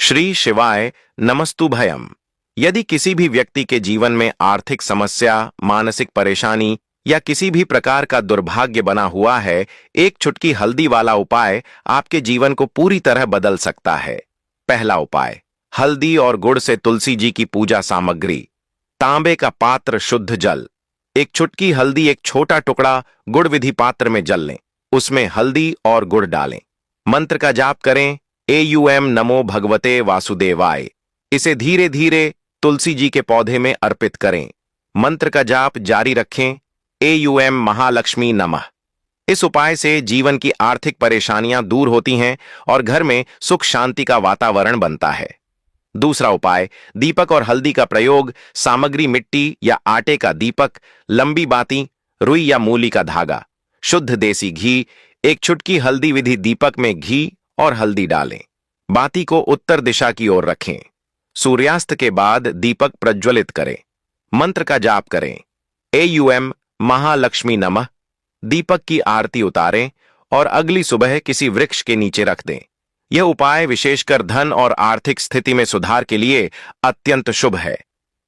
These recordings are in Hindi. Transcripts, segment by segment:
श्री शिवाय नमस्तुभयम। यदि किसी भी व्यक्ति के जीवन में आर्थिक समस्या, मानसिक परेशानी या किसी भी प्रकार का दुर्भाग्य बना हुआ है, एक चुटकी हल्दी वाला उपाय आपके जीवन को पूरी तरह बदल सकता है। पहला उपाय, हल्दी और गुड़ से तुलसी जी की पूजा सामग्री। तांबे का पात्र, शुद्ध जल। एक चुटकी हल्दी, एक छोटा टुकड़ा गुड़ विधि पात्र में जल लें, उसमें हल्दी और गुड़ डालें। मंत्र का जाप करें, एयूएम नमो भगवते वासुदेवाय। इसे धीरे धीरे तुलसी जी के पौधे में अर्पित करें। मंत्र का जाप जारी रखें, एयूएम महालक्ष्मी नमः। इस उपाय से जीवन की आर्थिक परेशानियां दूर होती हैं और घर में सुख शांति का वातावरण बनता है। दूसरा उपाय, दीपक और हल्दी का प्रयोग। सामग्री मिट्टी या आटे का दीपक, लंबी बाती, रुई या मूली का धागा, शुद्ध देसी घी। एक चुटकी हल्दी विधि दीपक में घी और हल्दी डालें। बाती को उत्तर दिशा की ओर रखें। सूर्यास्त के बाद दीपक प्रज्वलित करें। मंत्र का जाप करें, एयूएम महालक्ष्मी नमः। दीपक की आरती उतारें और अगली सुबह किसी वृक्ष के नीचे रख दें। यह उपाय विशेषकर धन और आर्थिक स्थिति में सुधार के लिए अत्यंत शुभ है।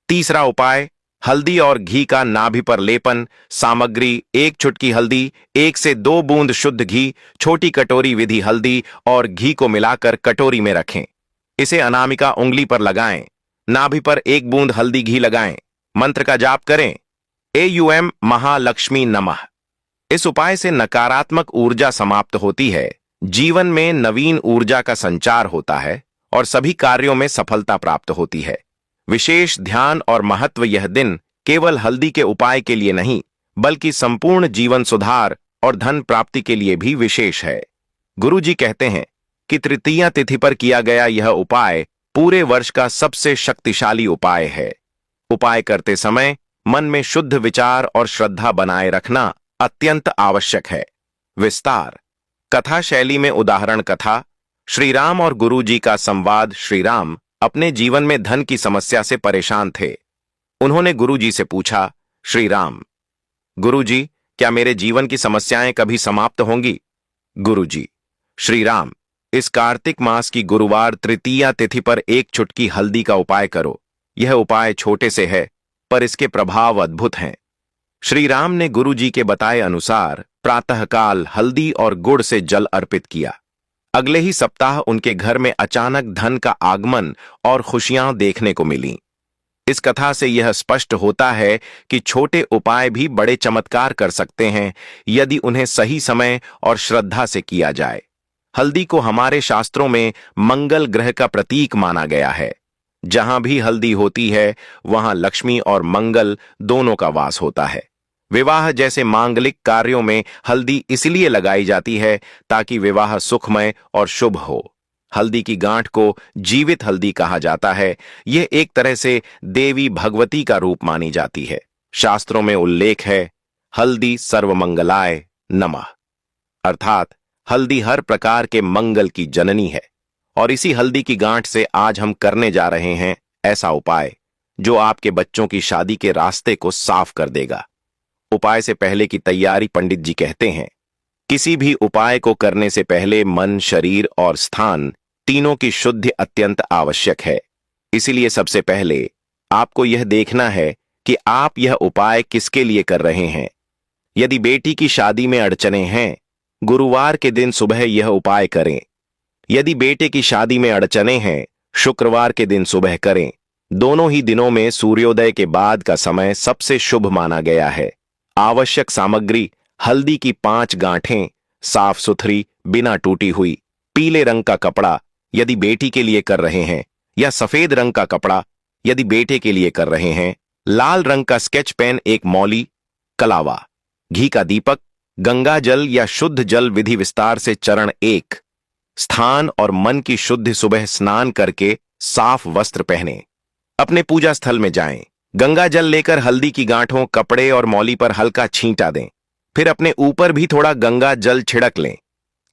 तीसरा उपाय, हल्दी और घी का नाभि पर लेपन। सामग्री, एक चुटकी हल्दी, 1 से 2 बूंद शुद्ध घी, छोटी कटोरी विधि हल्दी और घी को मिलाकर कटोरी में रखें। इसे अनामिका उंगली पर लगाएं। नाभि पर 1 बूंद हल्दी घी लगाएं। मंत्र का जाप करें, एयूएम महालक्ष्मी नमः। इस उपाय से नकारात्मक ऊर्जा समाप्त होती है, जीवन में नवीन ऊर्जा का संचार होता है और सभी कार्यों में सफलता प्राप्त होती है। विशेष ध्यान और महत्व यह दिन केवल हल्दी के उपाय के लिए नहीं, बल्कि संपूर्ण जीवन सुधार और धन प्राप्ति के लिए भी विशेष है। गुरु जी कहते हैं कि तृतीया तिथि पर किया गया यह उपाय पूरे वर्ष का सबसे शक्तिशाली उपाय है। उपाय करते समय मन में शुद्ध विचार और श्रद्धा बनाए रखना अत्यंत आवश्यक है। विस्तार। कथा शैली में उदाहरण कथा। श्री राम और गुरु जी का संवाद। श्री राम अपने जीवन में धन की समस्या से परेशान थे। उन्होंने गुरु जी से पूछा, श्री राम, गुरु जी, क्या मेरे जीवन की समस्याएं कभी समाप्त होंगी? गुरु जी, श्री राम, इस कार्तिक मास की गुरुवार तृतीया तिथि पर एक चुटकी हल्दी का उपाय करो। यह उपाय छोटे से है, पर इसके प्रभाव अद्भुत हैं। श्री राम ने गुरु जी के बताए अनुसार प्रातःकाल हल्दी और गुड़ से जल अर्पित किया। अगले ही सप्ताह उनके घर में अचानक धन का आगमन और खुशियां देखने को मिलीं। इस कथा से यह स्पष्ट होता है कि छोटे उपाय भी बड़े चमत्कार कर सकते हैं, यदि उन्हें सही समय और श्रद्धा से किया जाए। हल्दी को हमारे शास्त्रों में मंगल ग्रह का प्रतीक माना गया है। जहां भी हल्दी होती है, वहां लक्ष्मी और मंगल दोनों का वास होता है। विवाह जैसे मांगलिक कार्यों में हल्दी इसलिए लगाई जाती है ताकि विवाह सुखमय और शुभ हो। हल्दी की गांठ को जीवित हल्दी कहा जाता है। यह एक तरह से देवी भगवती का रूप मानी जाती है। शास्त्रों में उल्लेख है, हल्दी सर्वमंगलाय नमः, अर्थात हल्दी हर प्रकार के मंगल की जननी है। और इसी हल्दी की गांठ से आज हम करने जा रहे हैं ऐसा उपाय जो आपके बच्चों की शादी के रास्ते को साफ कर देगा। उपाय से पहले की तैयारी। पंडित जी कहते हैं, किसी भी उपाय को करने से पहले मन, शरीर और स्थान तीनों की शुद्धि अत्यंत आवश्यक है। इसीलिए सबसे पहले आपको यह देखना है कि आप यह उपाय किसके लिए कर रहे हैं। यदि बेटी की शादी में अड़चने हैं, गुरुवार के दिन सुबह यह उपाय करें। यदि बेटे की शादी में अड़चने हैं, शुक्रवार के दिन सुबह करें। दोनों ही दिनों में सूर्योदय के बाद का समय सबसे शुभ माना गया है। आवश्यक सामग्री, हल्दी की 5 गांठें, साफ सुथरी, बिना टूटी हुई। पीले रंग का कपड़ा यदि बेटी के लिए कर रहे हैं, या सफेद रंग का कपड़ा यदि बेटे के लिए कर रहे हैं। लाल रंग का स्केच पेन, 1 मौली, कलावा। घी का दीपक, गंगा जल या शुद्ध जल विधि विस्तार से चरण 1। स्थान और मन की शुद्धि। सुबह स्नान करके साफ वस्त्र पहने, अपने पूजा स्थल में जाएं। गंगा जल लेकर हल्दी की गांठों, कपड़े और मौली पर हल्का छींटा दें। फिर अपने ऊपर भी थोड़ा गंगा जल छिड़क लें।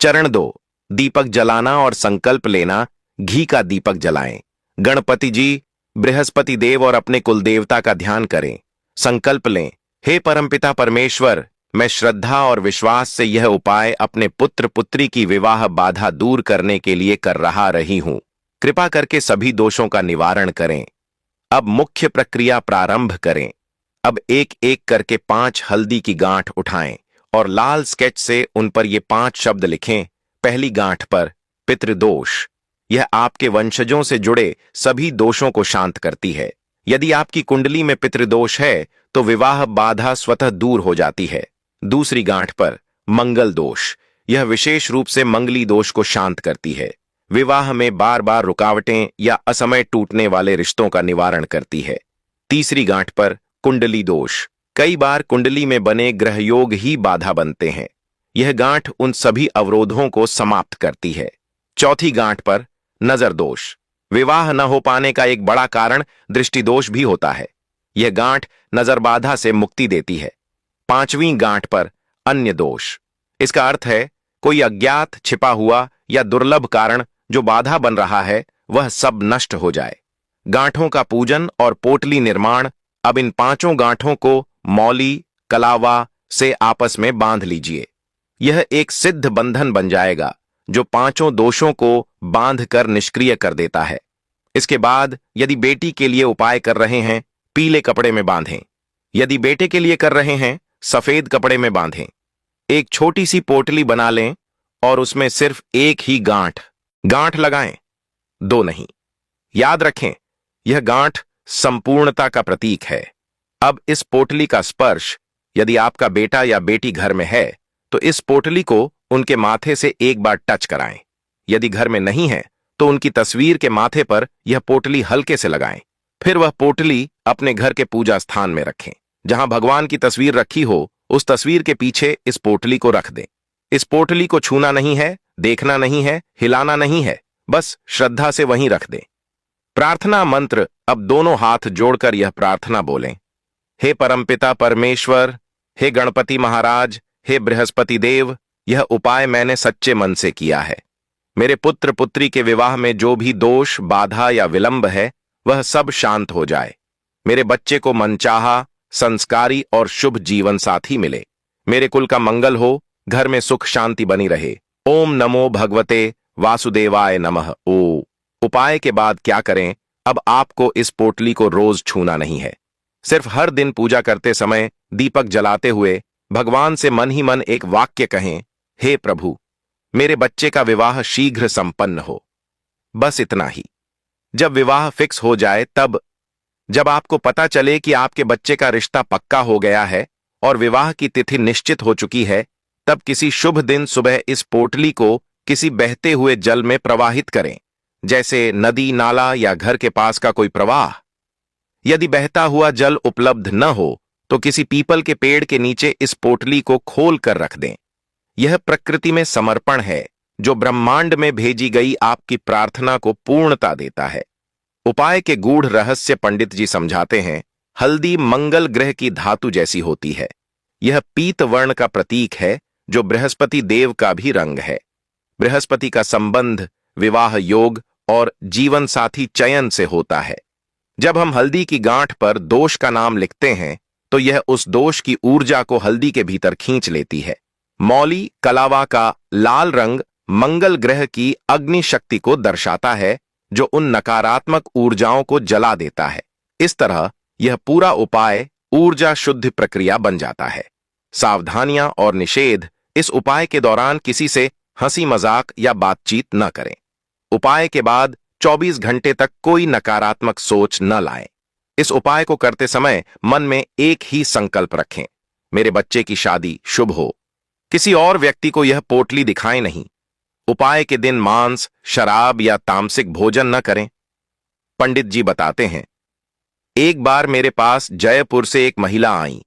चरण 2, दीपक जलाना और संकल्प लेना। घी का दीपक जलाएं। गणपति जी, बृहस्पति देव और अपने कुलदेवता का ध्यान करें। संकल्प लें, हे परमपिता परमेश्वर, मैं श्रद्धा और विश्वास से यह उपाय अपने पुत्र पुत्री की विवाह बाधा दूर करने के लिए कर रही हूं। कृपा करके सभी दोषों का निवारण करें। अब मुख्य प्रक्रिया प्रारंभ करें। अब एक एक करके 5 हल्दी की गांठ उठाएं और लाल स्केच से उन पर ये 5 शब्द लिखें। पहली गांठ पर पितृदोष। यह आपके वंशजों से जुड़े सभी दोषों को शांत करती है। यदि आपकी कुंडली में पितृदोष है तो विवाह बाधा स्वतः दूर हो जाती है। दूसरी गांठ पर मंगल दोष। यह विशेष रूप से मंगली दोष को शांत करती है। विवाह में बार बार रुकावटें या असमय टूटने वाले रिश्तों का निवारण करती है। तीसरी गांठ पर कुंडली दोष। कई बार कुंडली में बने ग्रहयोग ही बाधा बनते हैं। यह गांठ उन सभी अवरोधों को समाप्त करती है। चौथी गांठ पर नजर दोष। विवाह न हो पाने का एक बड़ा कारण दृष्टि दोष भी होता है। यह गांठ नजर बाधा से मुक्ति देती है। पांचवीं गांठ पर अन्य दोष। इसका अर्थ है कोई अज्ञात, छिपा हुआ या दुर्लभ कारण जो बाधा बन रहा है वह सब नष्ट हो जाए। गांठों का पूजन और पोटली निर्माण। अब इन 5 गांठों को मौली, कलावा से आपस में बांध लीजिए। यह एक सिद्ध बंधन बन जाएगा जो 5 दोषों को बांधकर निष्क्रिय कर देता है। इसके बाद यदि बेटी के लिए उपाय कर रहे हैं, पीले कपड़े में बांधें। यदि बेटे के लिए कर रहे हैं, सफेद कपड़े में बांधें। एक छोटी सी पोटली बना लें और उसमें सिर्फ एक ही गांठ लगाएं, 2 नहीं। याद रखें, यह गांठ संपूर्णता का प्रतीक है। अब इस पोटली का स्पर्श यदि आपका बेटा या बेटी घर में है तो इस पोटली को उनके माथे से एक बार टच कराएं। यदि घर में नहीं है तो उनकी तस्वीर के माथे पर यह पोटली हल्के से लगाएं। फिर वह पोटली अपने घर के पूजा स्थान में रखें। जहां भगवान की तस्वीर रखी हो उस तस्वीर के पीछे इस पोटली को रख दें। इस पोटली को छूना नहीं है, देखना नहीं है, हिलाना नहीं है, बस श्रद्धा से वहीं रख दें। प्रार्थना मंत्र। अब दोनों हाथ जोड़कर यह प्रार्थना बोलें। हे परमपिता परमेश्वर, हे गणपति महाराज, हे बृहस्पति देव, यह उपाय मैंने सच्चे मन से किया है। मेरे पुत्र पुत्री के विवाह में जो भी दोष, बाधा या विलंब है वह सब शांत हो जाए। मेरे बच्चे को मनचाहा, संस्कारी और शुभ जीवन साथी मिले। मेरे कुल का मंगल हो, घर में सुख शांति बनी रहे। ओम नमो भगवते वासुदेवाय नमः। ओ उपाय के बाद क्या करें? अब आपको इस पोटली को रोज छूना नहीं है। सिर्फ हर दिन पूजा करते समय दीपक जलाते हुए भगवान से मन ही मन एक वाक्य कहें, हे प्रभु, मेरे बच्चे का विवाह शीघ्र संपन्न हो। बस इतना ही। जब विवाह फिक्स हो जाए, तब जब आपको पता चले कि आपके बच्चे का रिश्ता पक्का हो गया है और विवाह की तिथि निश्चित हो चुकी है, तब किसी शुभ दिन सुबह इस पोटली को किसी बहते हुए जल में प्रवाहित करें, जैसे नदी, नाला या घर के पास का कोई प्रवाह। यदि बहता हुआ जल उपलब्ध न हो तो किसी पीपल के पेड़ के नीचे इस पोटली को खोल कर रख दें। यह प्रकृति में समर्पण है जो ब्रह्मांड में भेजी गई आपकी प्रार्थना को पूर्णता देता है। उपाय के गूढ़ रहस्य पंडित जी समझाते हैं। हल्दी मंगल ग्रह की धातु जैसी होती है। यह पीत वर्ण का प्रतीक है जो बृहस्पति देव का भी रंग है। बृहस्पति का संबंध विवाह योग और जीवन साथी चयन से होता है। जब हम हल्दी की गांठ पर दोष का नाम लिखते हैं तो यह उस दोष की ऊर्जा को हल्दी के भीतर खींच लेती है। मौली, कलावा का लाल रंग मंगल ग्रह की अग्नि शक्ति को दर्शाता है जो उन नकारात्मक ऊर्जाओं को जला देता है। इस तरह यह पूरा उपाय ऊर्जा शुद्ध प्रक्रिया बन जाता है। सावधानियां और निषेध। इस उपाय के दौरान किसी से हंसी मजाक या बातचीत न करें। उपाय के बाद 24 घंटे तक कोई नकारात्मक सोच न लाएं। इस उपाय को करते समय मन में एक ही संकल्प रखें, मेरे बच्चे की शादी शुभ हो। किसी और व्यक्ति को यह पोटली दिखाएं नहीं। उपाय के दिन मांस, शराब या तामसिक भोजन न करें। पंडित जी बताते हैं, एक बार मेरे पास जयपुर से एक महिला आई।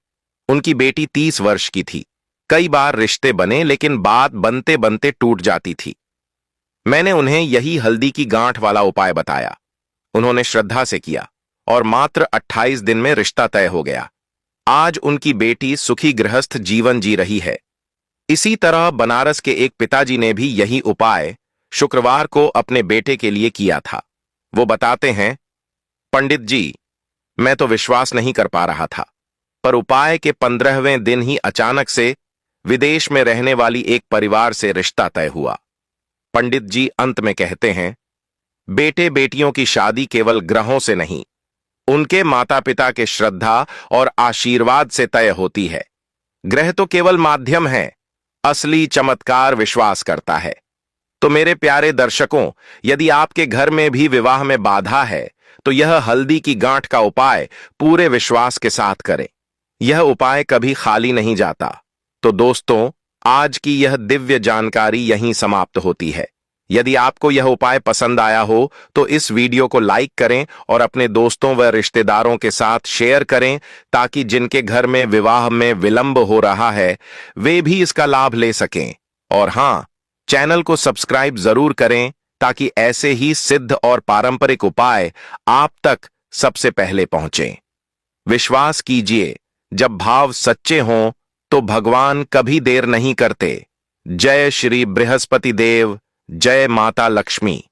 उनकी बेटी 30 वर्ष की थी। कई बार रिश्ते बने लेकिन बात बनते बनते टूट जाती थी। मैंने उन्हें यही हल्दी की गांठ वाला उपाय बताया। उन्होंने श्रद्धा से किया और मात्र 28 दिन में रिश्ता तय हो गया। आज उनकी बेटी सुखी गृहस्थ जीवन जी रही है। इसी तरह बनारस के एक पिताजी ने भी यही उपाय शुक्रवार को अपने बेटे के लिए किया था। वो बताते हैं, पंडित जी, मैं तो विश्वास नहीं कर पा रहा था, पर उपाय के 15वें दिन ही अचानक से विदेश में रहने वाली एक परिवार से रिश्ता तय हुआ। पंडित जी अंत में कहते हैं, बेटे बेटियों की शादी केवल ग्रहों से नहीं, उनके माता पिता के श्रद्धा और आशीर्वाद से तय होती है। ग्रह तो केवल माध्यम है, असली चमत्कार विश्वास करता है। तो मेरे प्यारे दर्शकों, यदि आपके घर में भी विवाह में बाधा है, तो यह हल्दी की गांठ का उपाय पूरे विश्वास के साथ करें। यह उपाय कभी खाली नहीं जाता। तो दोस्तों, आज की यह दिव्य जानकारी यहीं समाप्त होती है। यदि आपको यह उपाय पसंद आया हो तो इस वीडियो को लाइक करें और अपने दोस्तों व रिश्तेदारों के साथ शेयर करें, ताकि जिनके घर में विवाह में विलंब हो रहा है वे भी इसका लाभ ले सकें। और हां, चैनल को सब्सक्राइब जरूर करें, ताकि ऐसे ही सिद्ध और पारंपरिक उपाय आप तक सबसे पहले पहुंचें। विश्वास कीजिए, जब भाव सच्चे हों तो भगवान कभी देर नहीं करते। जय श्री बृहस्पति देव, जय माता लक्ष्मी।